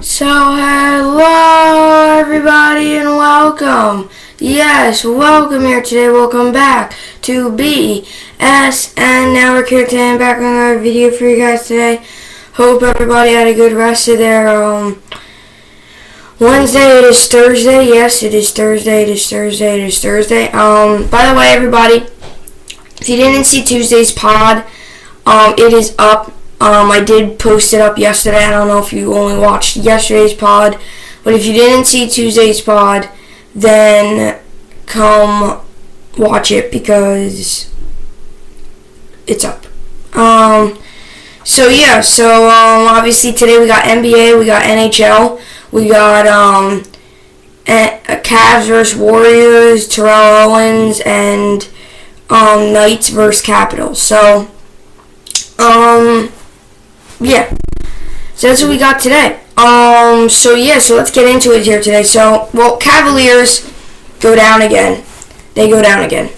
So, hello everybody and welcome. Yes, welcome here today. Welcome back to BS. And now we're here today and back with another video for you guys today. Hope everybody had a good rest of their Wednesday. It is Thursday. Yes, it is Thursday. It is Thursday. It is Thursday. By the way, everybody, if you didn't see Tuesday's pod, it is up. I did post it up yesterday. I don't know if you only watched yesterday's pod, but if you didn't see Tuesday's pod, then come watch it because it's up. Obviously today we got NBA, we got NHL, we got Cavs versus Warriors, Terrell Owens, and Knights versus Capitals. So that's what we got today. So let's get into it here today. Cavaliers go down again. They go down again.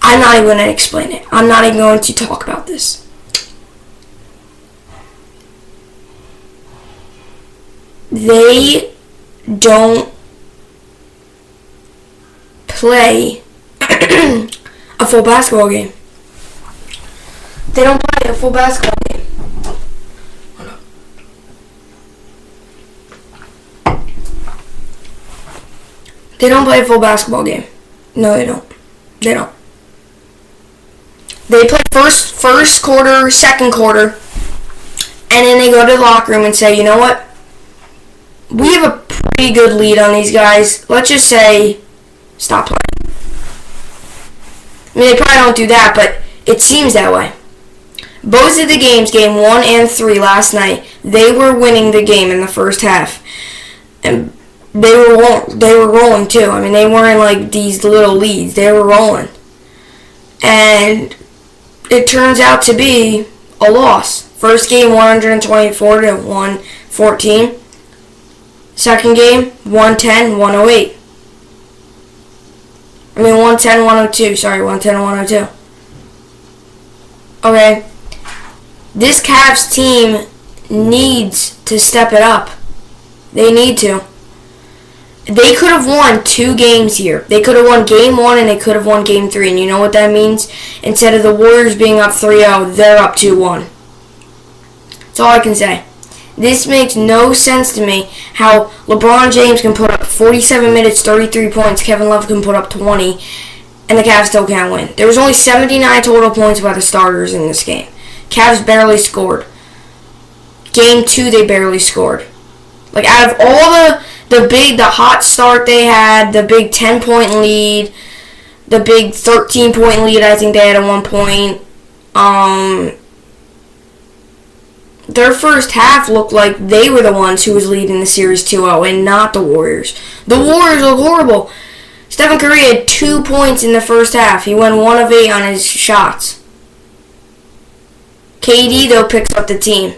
I'm not even going to explain it. I'm not even going to talk about this. They don't play a full basketball game. They don't play a full basketball game. They don't play a full basketball game. No, they don't. They don't. They play first quarter, second quarter, and then they go to the locker room and say, you know what? We have a pretty good lead on these guys. Let's just say, stop playing. I mean, they probably don't do that, but it seems that way. Both of the games, game 1 and 3 last night, they were winning the game in the first half. And they were rolling too. I mean, they weren't like these little leads. They were rolling. And it turns out to be a loss. First game, 124 to 114. Second game, 110, 108. I mean, 110, 102. Sorry, 110, 102. Okay. This Cavs team needs to step it up. They need to. They could have won 2 games here. They could have won game 1 and they could have won game 3. And you know what that means? Instead of the Warriors being up 3-0, they're up 2-1. That's all I can say. This makes no sense to me how LeBron James can put up 47 minutes, 33 points, Kevin Love can put up 20, and the Cavs still can't win. There was only 79 total points by the starters in this game. Cavs barely scored. Game 2, they barely scored. Like, out of all the hot start they had, the big 10-point lead, the big 13-point lead I think they had at one point, their first half looked like they were the ones who was leading the series 2-0 and not the Warriors. The Warriors look horrible. Stephen Curry had 2 points in the first half. He went 1 of 8 on his shots. KD, though, picks up the team.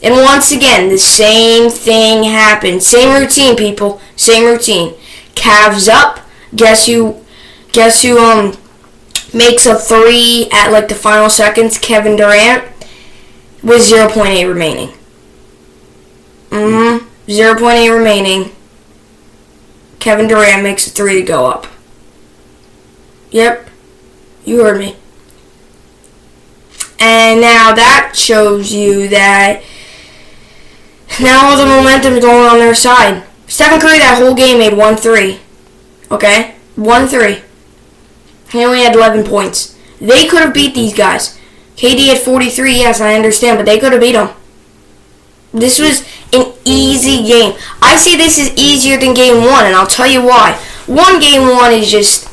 And once again, the same thing happened. Same routine, people. Same routine. Cavs up. Guess who makes a 3 at like the final seconds? Kevin Durant with 0.8 remaining. 0.8 remaining. Kevin Durant makes a 3 to go up. Yep. You heard me. And now that shows you that now all the momentum is going on their side. Stephen Curry that whole game made 1 3. Okay? 1 3. He only had 11 points. They could have beat these guys. KD had 43, yes, I understand, but they could have beat them. This was an easy game. I see this is easier than game 1, and I'll tell you why. Game 1 is just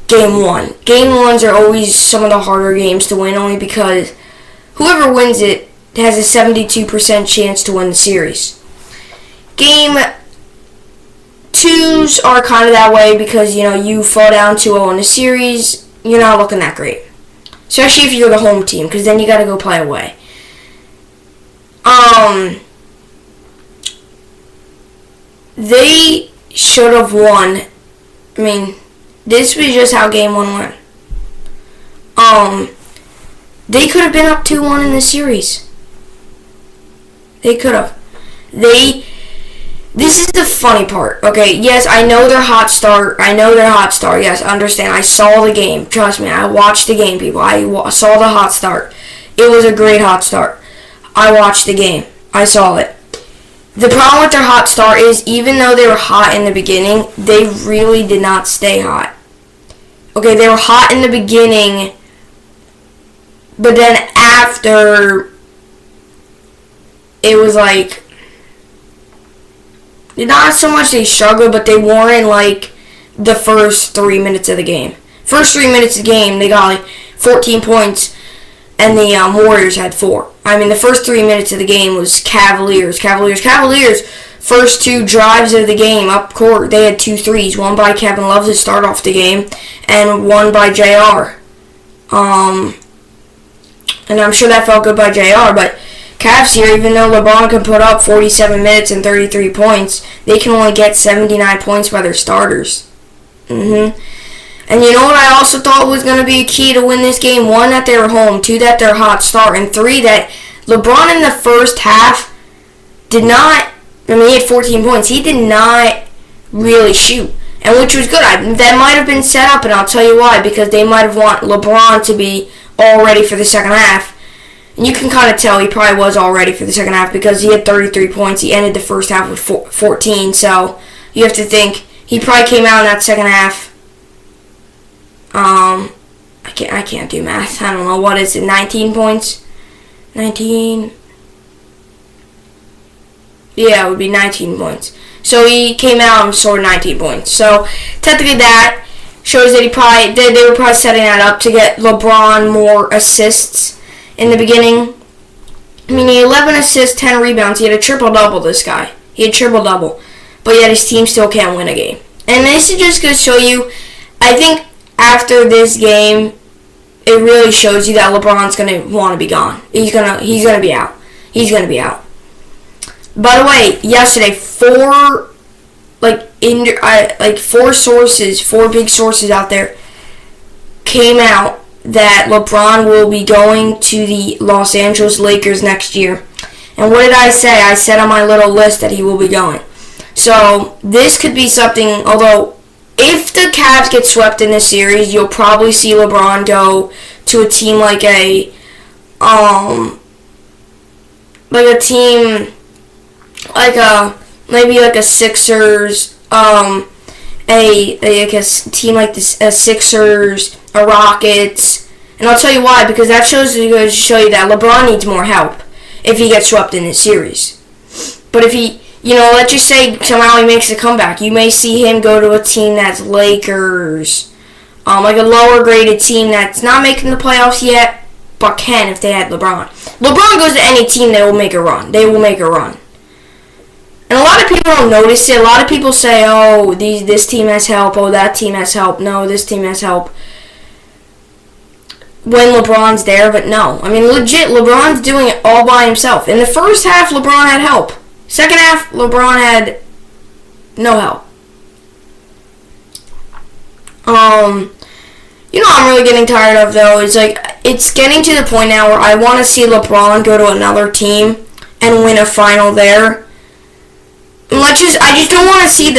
game 1. Game 1s are always some of the harder games to win, only because whoever wins it has a 72% chance to win the series. Game 2s are kind of that way because, you fall down 2-0 in the series, you're not looking that great. Especially if you're the home team, because then you got to go play away. They should have won. I mean, this was just how game 1 went. They could have been up 2-1 in the series. They could have. This is the funny part. Okay, yes, I know they're hot start. Yes, I understand. I saw the game. Trust me, I watched the game, people. I saw the hot start. It was a great hot start. I watched the game. I saw it. The problem with their hot start is, even though they were hot in the beginning, they really did not stay hot. Okay, they were hot in the beginning, but then after, it was like, not so much they struggled, but they weren't like the first 3 minutes of the game. First 3 minutes of the game, they got like 14 points, and the Warriors had 4. I mean, the first 3 minutes of the game was Cavaliers. First 2 drives of the game up court, they had 2 threes. One by Kevin Love to start off the game, and one by JR. And I'm sure that felt good by JR, but Cavs here, even though LeBron can put up 47 minutes and 33 points, they can only get 79 points by their starters. And you know what I also thought was going to be a key to win this game? 1, that they were home. 2, that they're hot start. And 3, that LeBron in the first half did not, I mean, he had 14 points. He did not really shoot, and which was good. That might have been set up, and I'll tell you why. Because they might have want LeBron to be all ready for the second half. And you can kind of tell he probably was all ready for the second half because he had 33 points. He ended the first half with 14, so you have to think he probably came out in that second half. I can't do math. I don't know, what is it, 19 points? 19. Yeah, it would be 19 points. So he came out and scored 19 points. So technically that shows that they were probably setting that up to get LeBron more assists in the beginning. I mean, he had 11 assists, 10 rebounds. He had a triple-double, this guy. He had triple-double. But yet his team still can't win a game. And this is just going to show you, I think after this game, it really shows you that LeBron's going to want to be gone. He's going to be out. He's going to be out. By the way, yesterday, 4 big sources out there came out that LeBron will be going to the Los Angeles Lakers next year. And what did I say? I said on my little list that he will be going. So this could be something, although if the Cavs get swept in this series, you'll probably see LeBron go to a team like a Sixers, a team like the Sixers, a Rockets, and I'll tell you why, because that shows you that LeBron needs more help if he gets swept in this series. But if he, let's just say somehow he makes a comeback, you may see him go to a team that's Lakers, like a lower graded team that's not making the playoffs yet, but can if they had LeBron. LeBron goes to any team that will make a run. They will make a run. And a lot of people don't notice it. A lot of people say, oh, this team has help. Oh, that team has help. No, this team has help. When LeBron's there, but no. I mean, legit, LeBron's doing it all by himself. In the first half, LeBron had help. Second half, LeBron had no help. I'm really getting tired of, though, is it's getting to the point now where I want to see LeBron go to another team and win a final there. I just don't want to see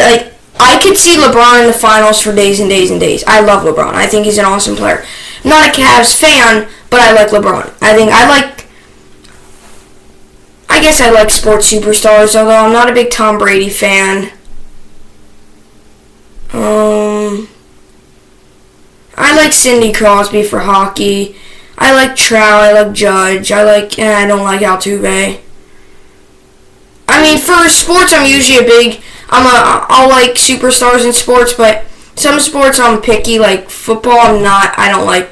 I could see LeBron in the finals for days and days and days. I love LeBron. I think he's an awesome player. I'm not a Cavs fan, but I like LeBron. I guess I like sports superstars, although I'm not a big Tom Brady fan. I like Sidney Crosby for hockey. I like Trout. I like Judge. I don't like Altuve. I mean, for sports, I'm usually I'll like superstars in sports, but some sports I'm picky, like football, I don't like,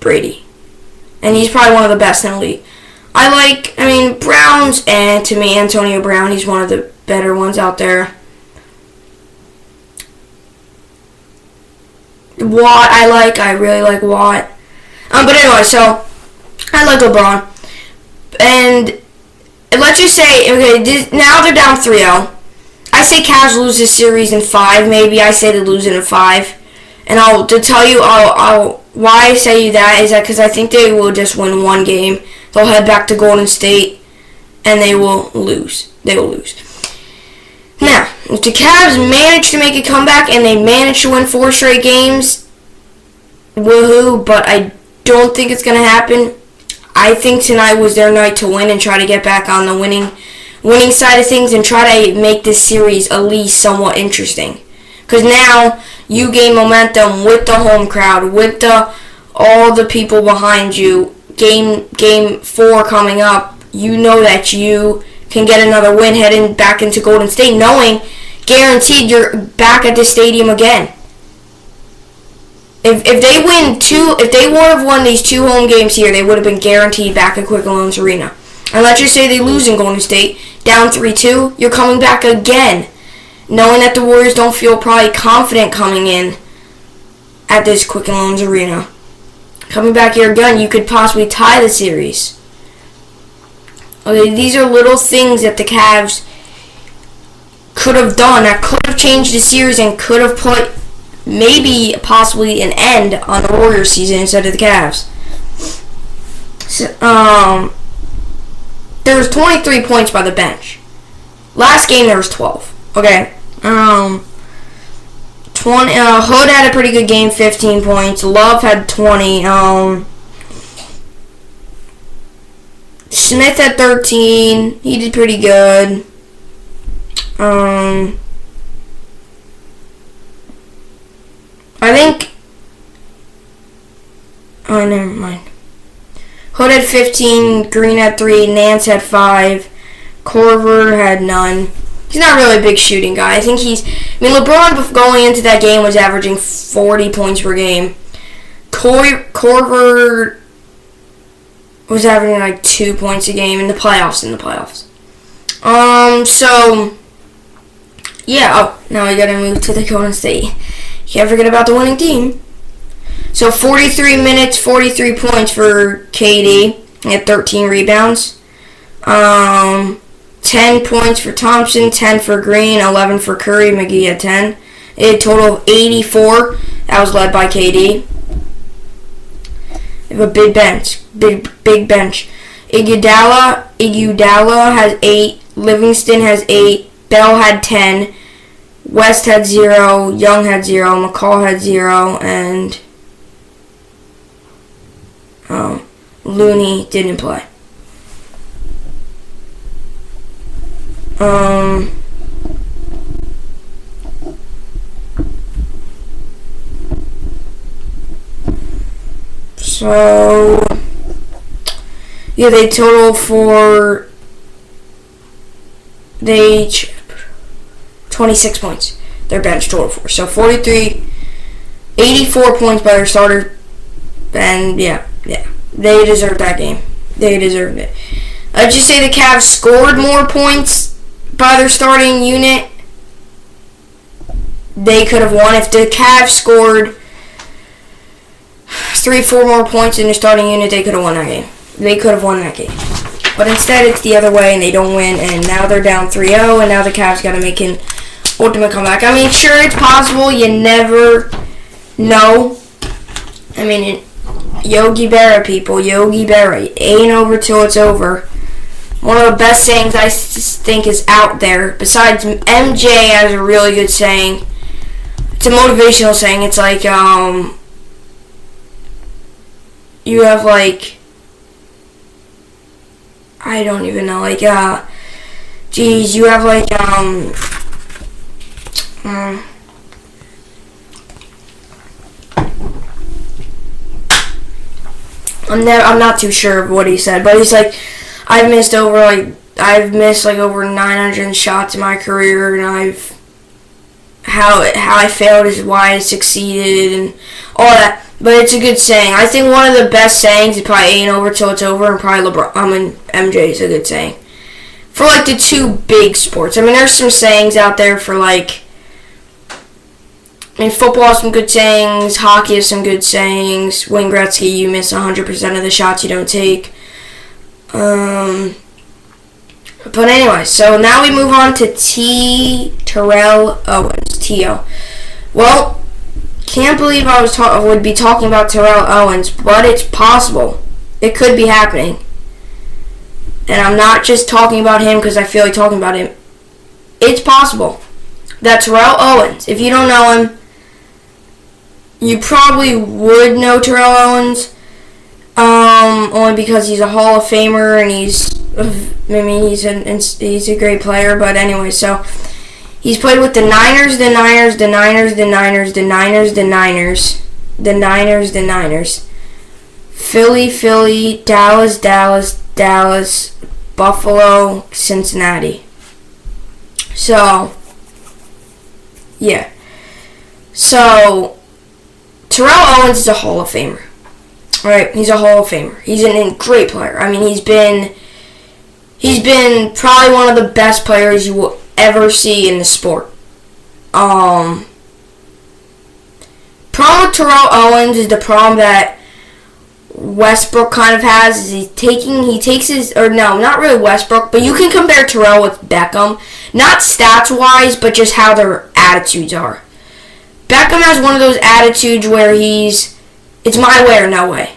Brady. And he's probably one of the best in the league. Browns, and to me, Antonio Brown, he's one of the better ones out there. Watt, I really like Watt. But anyway, so, I like LeBron. And let's just say, okay, now they're down 3-0. I say Cavs lose this series in 5, maybe. I say they lose it in 5. And why I say that is that because I think they will just win one game. They'll head back to Golden State. and they will lose. They will lose. Now, if the Cavs manage to make a comeback and they manage to win 4 straight games, woohoo, but I don't think it's going to happen. I think tonight was their night to win and try to get back on the winning side of things and try to make this series at least somewhat interesting. Because now you gain momentum with the home crowd, with all the people behind you. Game 4 coming up, you know that you can get another win heading back into Golden State, knowing guaranteed you're back at the stadium again. If they would have won these 2 home games here, they would have been guaranteed back at Quicken Loans Arena. And let's just say they lose in Golden State, down 3-2, you're coming back again, knowing that the Warriors don't feel probably confident coming in at this Quicken Loans Arena. Coming back here again, you could possibly tie the series. Okay, these are little things that the Cavs could have done that could have changed the series and could have put maybe possibly an end on the Warriors season instead of the Cavs. So, there was 23 points by the bench. Last game there was 12. Okay. Hood had a pretty good game, 15 points. Love had 20. Smith had 13. He did pretty good. I think... Oh, never mind. Hood had 15. Green had 3. Nance had 5. Korver had none. He's not really a big shooting guy. I think LeBron going into that game was averaging 40 points per game. Korver was averaging like 2 points a game in the playoffs. So, yeah. Oh, now we gotta move to the Golden State. Can't forget about the winning team. So, 43 minutes, 43 points for KD. He had 13 rebounds. 10 points for Thompson, 10 for Green, 11 for Curry. McGee had 10. A total of 84. That was led by KD. They have a big bench. Big bench. Iguodala has 8. Livingston has 8. Bell had 10. West had 0. Young had 0. McCall had 0. And Looney didn't play. So, yeah, they total for 26 points. Their bench total for. So 43, 84 points by their starter. And yeah, they deserved that game. They deserved it. I'd just say the Cavs scored more points by their starting unit. They could have won. If the Cavs scored 3-4 more points in their starting unit, they could have won that game. They could have won that game. But instead, it's the other way, and they don't win, and now they're down 3-0, and now the Cavs got to make an ultimate comeback. I mean, sure, it's possible. You never know. I mean, Yogi Berra, people. Yogi Berra. It ain't over till it's over. One of the best sayings I think is out there, besides MJ has a really good saying. It's a motivational saying. It's like, you have like, I don't even know, like, geez, you have like, I'm not too sure of what he said, but he's like, I've missed over 900 shots in my career, and how I failed is why I succeeded, and all that. But it's a good saying. I think one of the best sayings is probably ain't over till it's over, and probably MJ is a good saying. For like the two big sports. I mean, there's some sayings out there for like, football has some good sayings, hockey has some good sayings. Wayne Gretzky, you miss 100% of the shots you don't take. But anyway, so now we move on to Terrell Owens, T.O. Well, can't believe I would be talking about Terrell Owens, but it's possible. It could be happening. and I'm not just talking about him because I feel like talking about him, it's possible that Terrell Owens, if you don't know him, you probably would know Terrell Owens, only because he's a Hall of Famer and he's a great player. But anyway, so he's played with the Niners, Philly, Dallas, Buffalo, Cincinnati. So, yeah. So, Terrell Owens is a Hall of Famer. Right? He's a Hall of Famer. He's a great player. I mean, he's been probably one of the best players you will ever see in the sport. Problem with Terrell Owens is the problem that Westbrook kind of has, is not really Westbrook, but you can compare Terrell with Beckham, not stats-wise, but just how their attitudes are. Beckham has one of those attitudes where it's my way or no way.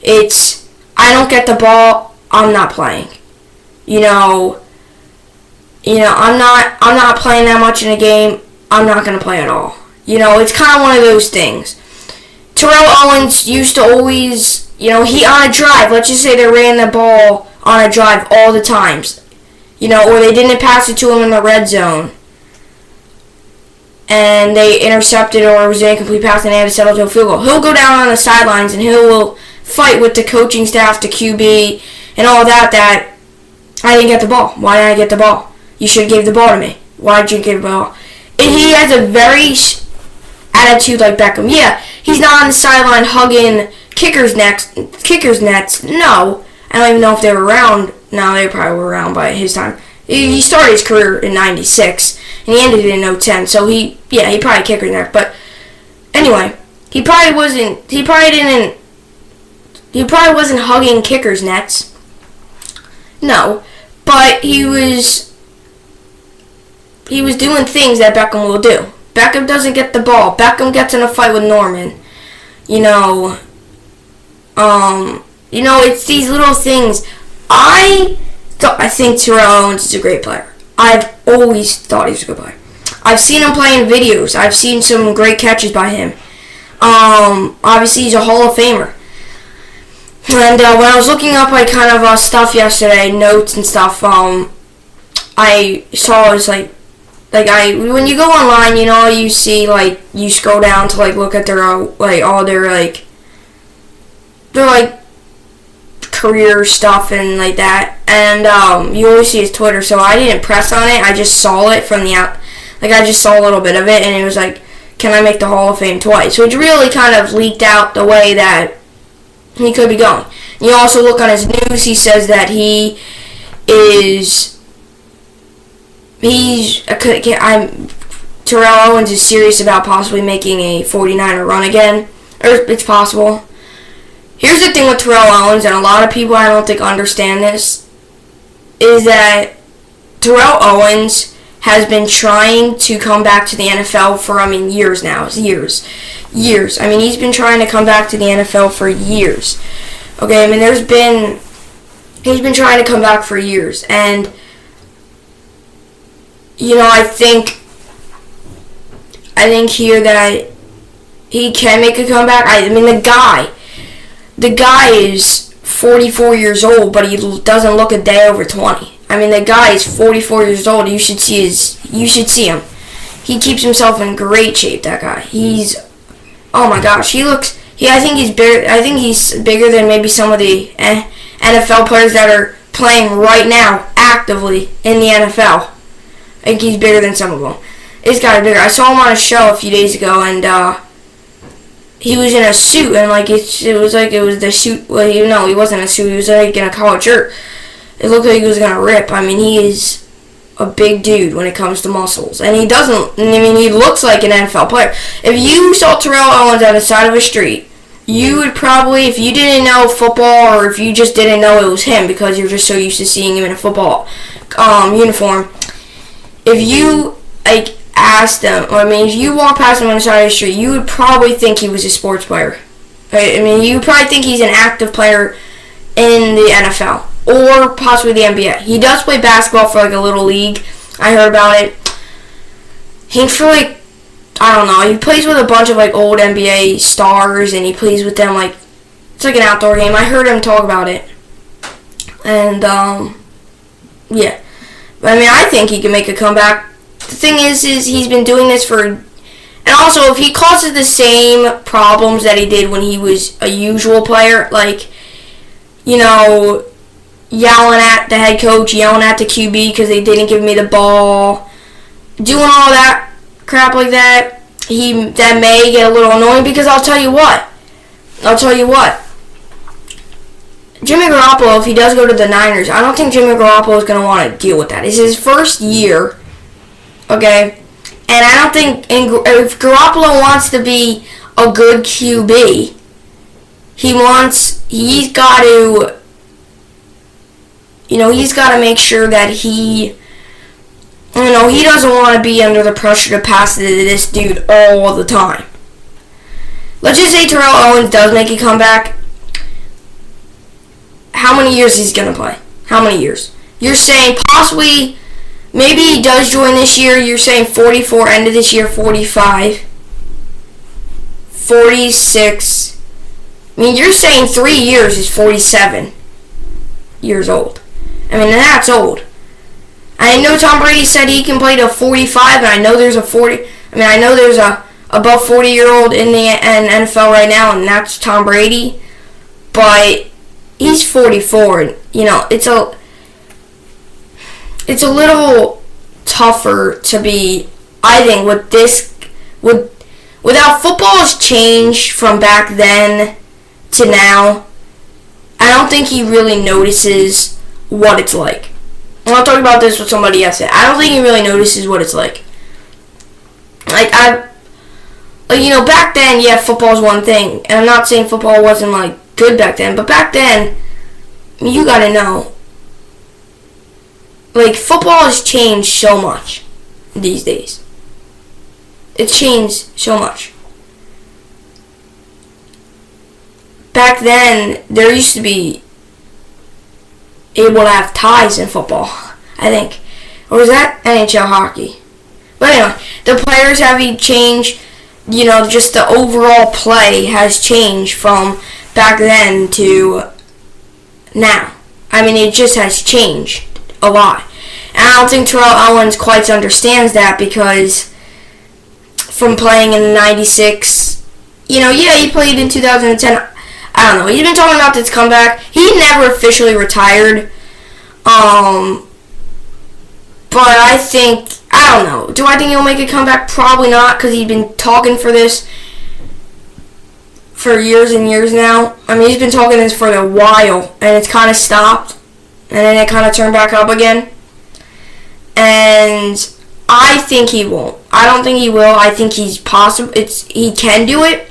It's, I don't get the ball, I'm not playing. I'm not playing that much in a game, I'm not going to play at all. It's kind of one of those things. Terrell Owens used to always, he on a drive, let's just say they ran the ball on a drive all the times, or they didn't pass it to him in the red zone, and they intercepted, or it was an incomplete pass and they had to settle to a field goal. He'll go down on the sidelines and will fight with the coaching staff, the QB, and all that I didn't get the ball. Why didn't I get the ball? You should have gave the ball to me. Why did you give the ball? He has a very attitude like Beckham. Yeah, he's not on the sideline hugging kickers' nets. No. I don't even know if they were around. No, they probably were around by his time. He started his career in 96, and he ended it in 2010, so he probably kicker's net. But anyway, he probably wasn't hugging kickers' nets. No. But he was doing things that Beckham will do. Beckham doesn't get the ball. Beckham gets in a fight with Norman. It's these little things. I think Terrell Owens is a great player. I've always thought he was a good player. I've seen him play in videos. I've seen some great catches by him. Obviously, he's a Hall of Famer. And when I was looking up stuff yesterday, notes and stuff, I saw when you go online, you see you scroll down to look at their all their career stuff and like that, and you always see his Twitter. So I didn't press on it. I just saw it from the out. I just saw a little bit of it, and it was can I make the Hall of Fame twice? So it really kind of leaked out the way that he could be going. You also look on his news. He says that Terrell Owens is serious about possibly making a 49er run again. Or it's possible. Here's the thing with Terrell Owens, and a lot of people I don't think understand this, is that Terrell Owens has been trying to come back to the NFL for, years now. Years. He's been trying to come back to the NFL for years. Okay, he's been trying to come back for years, and I think here that he can make a comeback. The guy is 44 years old, but he doesn't look a day over 20. The guy is 44 years old. You should see him. He keeps himself in great shape. That guy. Oh my gosh, I think he's bigger. I think he's bigger than maybe some of the NFL players that are playing right now actively in the NFL. I think he's bigger than some of them. This guy is bigger. I saw him on a show a few days ago, and he was in a suit, and it was the suit. Well, he wasn't in a suit. He was in a collared shirt. It looked like he was gonna rip. He is a big dude when it comes to muscles, and he doesn't. He looks like an NFL player. If you saw Terrell Owens on the side of a street, you would probably, if you didn't know football, or if you just didn't know it was him because you're just so used to seeing him in a football uniform, if you asked him, if you walk past him on the side of the street, you would probably think he was a sports player. Right? You would probably think he's an active player in the NFL. or possibly the NBA. He does play basketball for like a little league. I heard about it. He's for like, I don't know, he plays with a bunch of like old NBA stars, and he plays with them like, it's like an outdoor game. I heard him talk about it. And, yeah. I mean, I think he can make a comeback. The thing is he's been doing this for, and also if he causes the same problems that he did when he was a usual player, like, you know, yelling at the head coach, yelling at the QB because they didn't give me the ball, doing all that crap like that, that may get a little annoying, because I'll tell you what, Jimmy Garoppolo, if he does go to the Niners, I don't think Jimmy Garoppolo is going to want to deal with that. It's his first year, okay? And I don't think, if Garoppolo wants to be a good QB, he's got to make sure that he doesn't want to be under the pressure to pass to this dude all the time. Let's just say Terrell Owens does make a comeback. How many years he's going to play? How many years? You're saying possibly, maybe he does join this year. You're saying 44, end of this year, 45, 46. I mean, you're saying 3 years is 47 years old. I mean, that's old. I know Tom Brady said he can play to 45, and I know there's a above 40-year-old in the NFL right now, and that's Tom Brady. But he's 44, and it's a little tougher to be. I think without football's changed from back then to now, I don't think he really notices what it's like. And I'll talk about this with somebody yesterday. I don't think he really notices what it's like. Back then, yeah, football's one thing, and I'm not saying football wasn't like good back then, but back then, you gotta know, like, football has changed so much these days. It's changed so much. Back then, there used to be able to have ties in football, I think. Or was that NHL hockey? But anyway, the players have changed. Just the overall play has changed from back then to now. I mean, it just has changed a lot. And I don't think Terrell Owens quite understands that, because from playing in '96, yeah, he played in 2010. I don't know. He's been talking about this comeback. He never officially retired. But I don't know. Do I think he'll make a comeback? Probably not, because he's been talking for this for years and years now. I mean, he's been talking this for a while, and it's kind of stopped, and then it kind of turned back up again. And I think he won't. I don't think he will. I think he's possible. He can do it,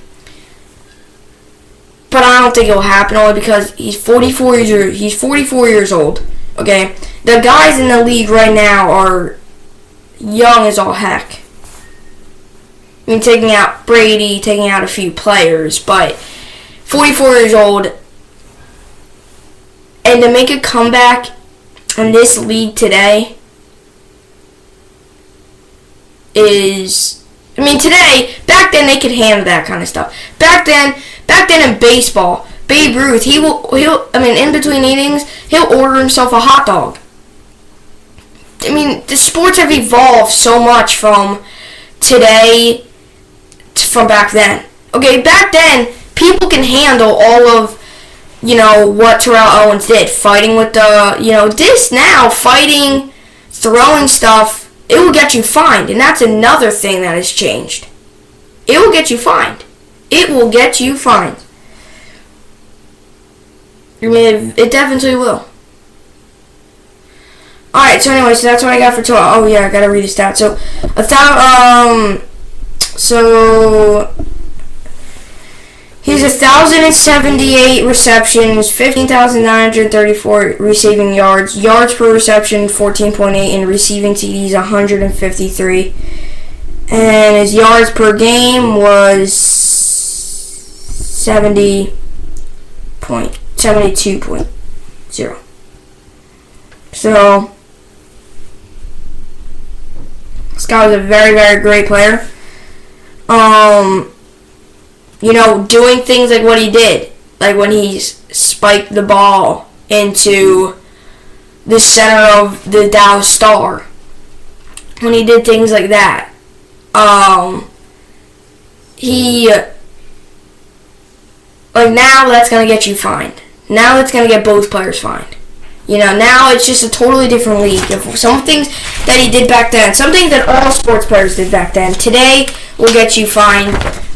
but I don't think it will happen, only because he's 44 years old. Okay, the guys in the league right now are young as all heck. I mean, taking out Brady, taking out a few players, but 44 years old, and to make a comeback in this league today is, I mean, today, back then they could handle that kind of stuff. Back then in baseball, Babe Ruth, in between innings, he'll order himself a hot dog. I mean, the sports have evolved so much from today from back then. Okay, back then, people can handle all of, what Terrell Owens did. Fighting with this now, fighting, throwing stuff, it will get you fined. And that's another thing that has changed. It will get you fined. It will get you fined. I mean, it definitely will. Alright, so anyway, so that's what I got for total. Oh yeah, I gotta read his stats. He has 1,078 receptions, 15,934 receiving yards, yards per reception 14.8, and receiving TDs 153. And his yards per game was 72.0. So, this guy was a very, very great player. Doing things like what he did. Like when he spiked the ball into the center of the Dallas Star. When he did things like that. Now that's going to get you fined. Now that's going to get both players fined. Now it's just a totally different league. Some things that he did back then, some things that all sports players did back then, today will get you fined.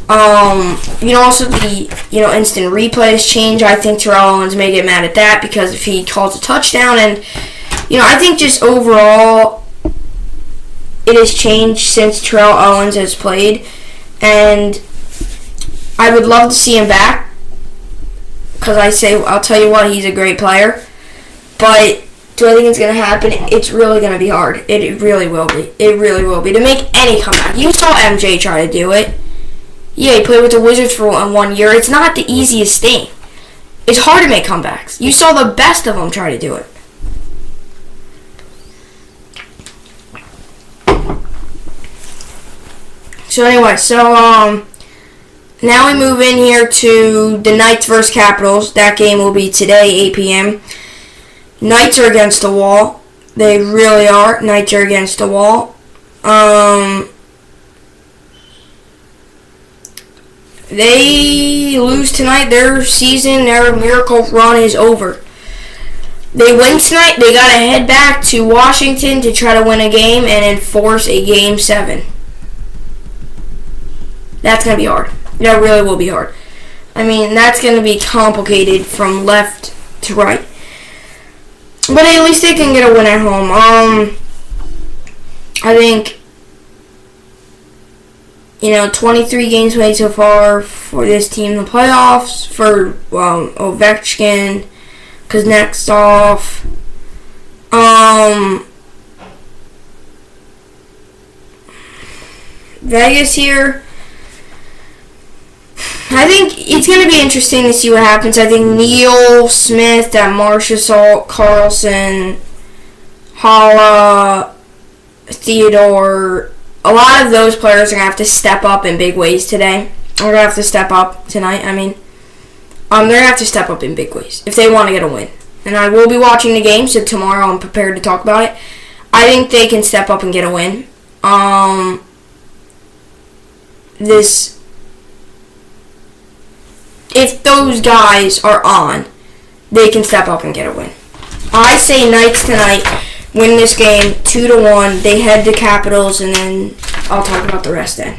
Also the, instant replays change. I think Terrell Owens may get mad at that because if he calls a touchdown and, I think just overall it has changed since Terrell Owens has played. And I would love to see him back because I'll tell you what, he's a great player. But do I think it's going to happen? It's really going to be hard. It really will be. It really will be. To make any comeback. You saw MJ try to do it. Yeah, he played with the Wizards for 1 year. It's not the easiest thing. It's hard to make comebacks. You saw the best of them try to do it. So anyway, now we move in here to the Knights versus Capitals. That game will be today, 8 p.m. Knights are against the wall. They really are. Knights are against the wall. They lose tonight. Their miracle run is over. They win tonight. They got to head back to Washington to try to win a game and enforce a Game 7. That's going to be hard. That really will be hard. That's going to be complicated from left to right. But at least they can get a win at home. I think, 23 games played so far for this team in the playoffs. For, Ovechkin, Kuznetsov. Vegas here. I think it's going to be interesting to see what happens. I think Neil Smith, Marchessault, Carlson, Hala, Theodore, a lot of those players are going to have to step up in big ways today. They're going to have to step up tonight, They're going to have to step up in big ways if they want to get a win. And I will be watching the game, so tomorrow I'm prepared to talk about it. I think they can step up and get a win. If those guys are on, they can step up and get a win. I say Knights tonight win this game 2-1. They head to Capitals, and then I'll talk about the rest then.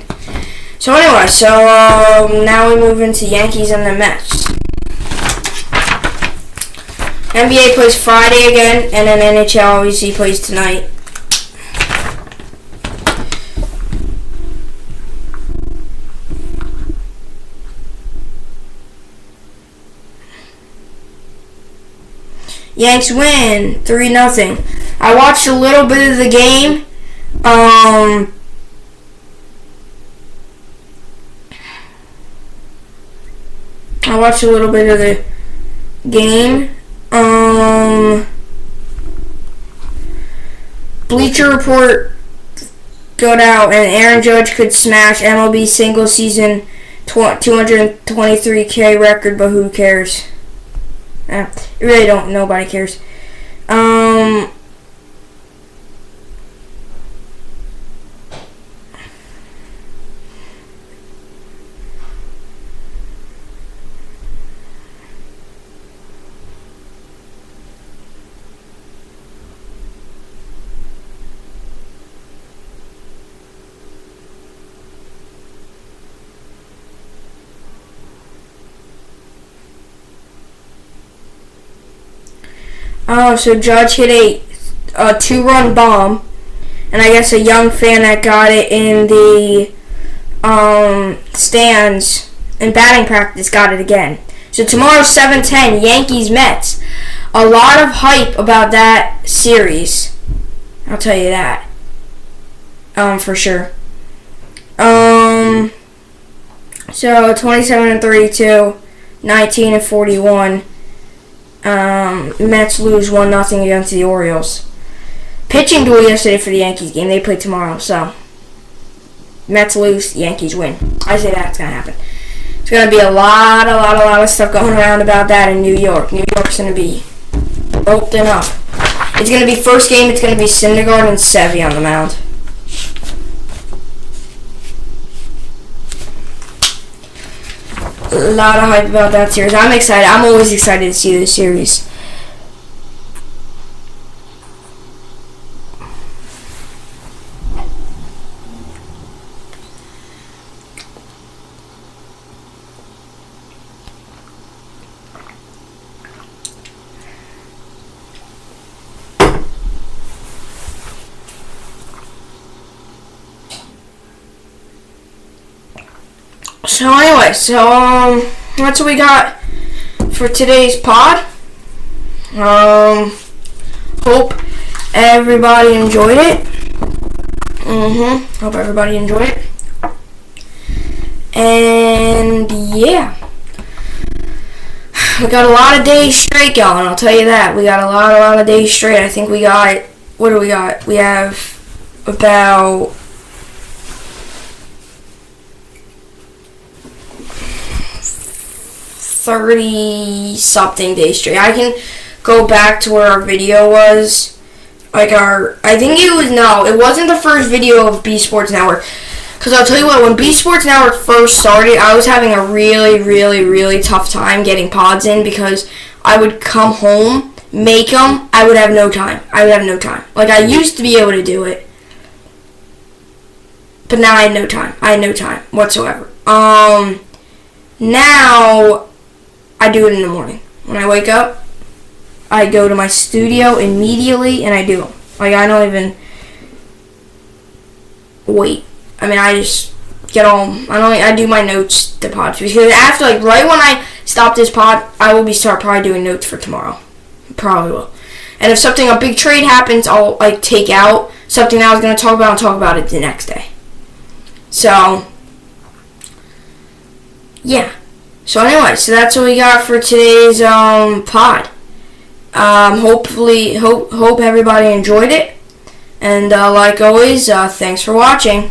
So anyway, now we move into Yankees and the Mets. NBA plays Friday again, and then NHL obviously plays tonight. Yanks win 3-0. I watched a little bit of the game. I watched a little bit of the game. Bleacher Report got out, and Aaron Judge could smash MLB single season 223K record, but who cares? Really don't. Nobody cares. So Judge hit a 2-run bomb, and I guess a young fan that got it in the stands in batting practice got it again. So tomorrow 7:10, Yankees Mets. A lot of hype about that series. I'll tell you that. For sure. So 27-32, 19-41. Mets lose 1-0 against the Orioles. Pitching duel yesterday for the Yankees game. They play tomorrow, so Mets lose, Yankees win. I say that's gonna happen. It's gonna be a lot of stuff going around about that in New York. New York's gonna be open up. It's gonna be first game. It's gonna be Syndergaard and Sevy on the mound. A lot of hype about that series. I'm excited. I'm always excited to see this series. So anyway, that's what we got for today's pod. Hope everybody enjoyed it. Hope everybody enjoyed it. And yeah, we got a lot of days straight going. I'll tell you that. We got a lot of days straight. I think we got. What do we got? We have about 30-something days straight. I can go back to where our video was. It wasn't the first video of B Sports Network. Because I'll tell you what, when B Sports Network first started, I was having a really tough time getting pods in because I would come home, make them, I would have no time. Like, I used to be able to do it, but now I had no time. I had no time whatsoever. Now I do it in the morning. When I wake up, I go to my studio immediately and I do them. Like, I don't even wait. I mean, I just get home. I do my notes to pods because after, like, right when I stop this pod, I will start probably doing notes for tomorrow. Probably will. And if a big trade happens, I'll, like, take out something that I was going to talk about and talk about it the next day. So, yeah. So anyway, that's what we got for today's pod. Hope everybody enjoyed it. And like always, thanks for watching.